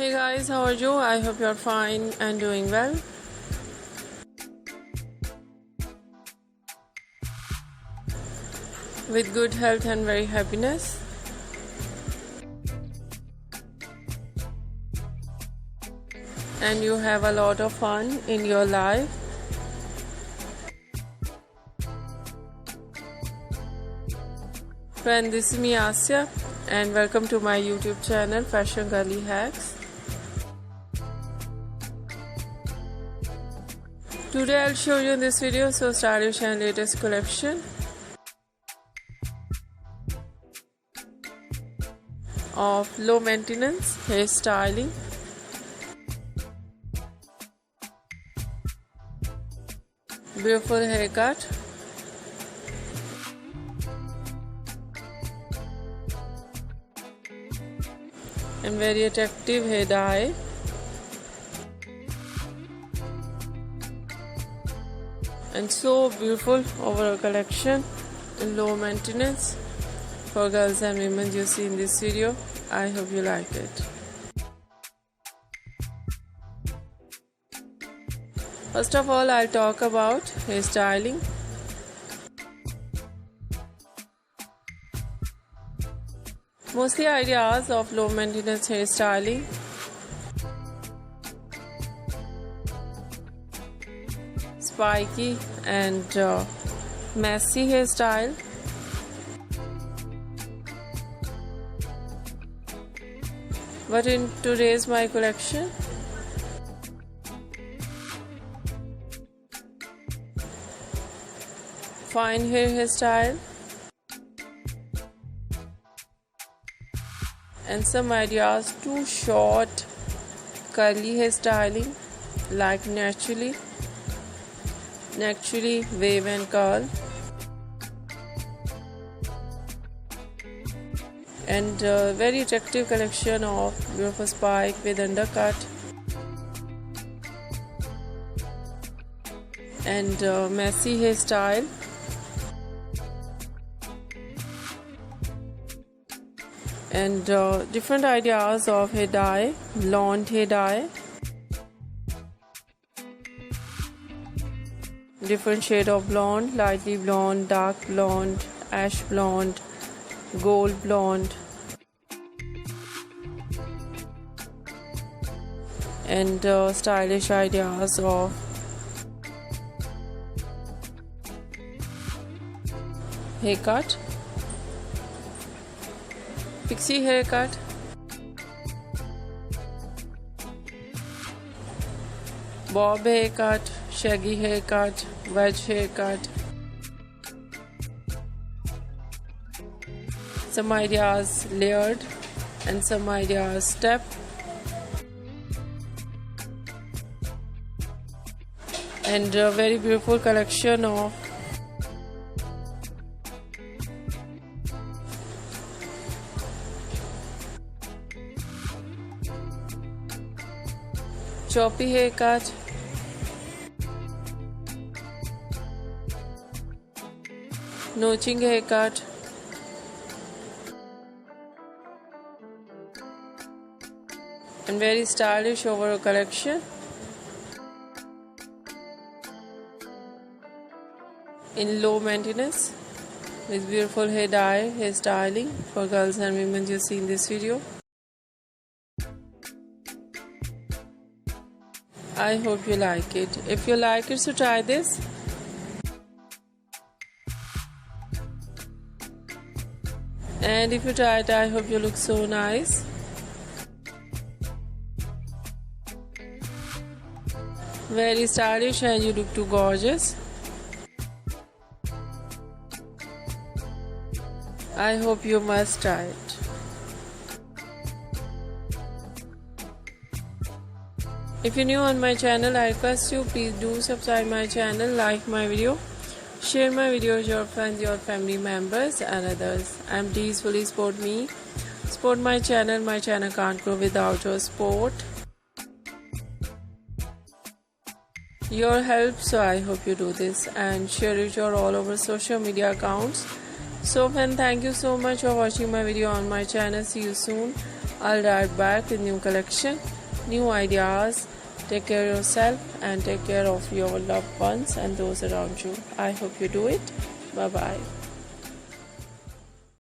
Hey guys, how are you? I hope you're fine and doing well. With good health and very happiness. And you have a lot of fun in your life. Friend, this is me Asya and welcome to my YouTube channel Fashion Girly Hacks. Today I'll show you in this video so stylish and latest collection of low maintenance hairstyling. Beautiful haircut. And very attractive hair dye. And so beautiful overall collection in low maintenance for girls and women you see in this video. I hope you like it. First of all, I'll talk about hairstyling. Mostly ideas of low maintenance hairstyling. Spiky and messy hairstyle. But in today's my collection, fine hairstyle and some ideas to short curly hairstyling like naturally wave and curl, and very attractive collection of beautiful spike with undercut and messy hairstyle and different ideas of hair dye, blonde hair dye, different shade of blonde, lightly blonde, dark blonde, ash blonde, gold blonde, and stylish ideas of haircut, pixie haircut, bob haircut, shaggy haircut, wedge haircut. Some ideas layered and some ideas step. And a very beautiful collection of choppy haircut, notching haircut, and very stylish overall collection in low maintenance with beautiful hair dye, hair styling for girls and women you see in this video. I hope you like it. If you like it, so try this. And if you try it, I hope you look so nice. Very stylish and you look too gorgeous. I hope you must try it. If you're new on my channel, I request you please do subscribe my channel, like my video, share my video with your friends, your family members and others. And please fully support me. Support my channel. My channel can't grow without your support. Your help, so I hope you do this and share it your all over social media accounts. So friend, thank you so much for watching my video on my channel. See you soon. I'll write back with new collection, new ideas. Take care of yourself and take care of your loved ones and those around you. I hope you do it. Bye bye.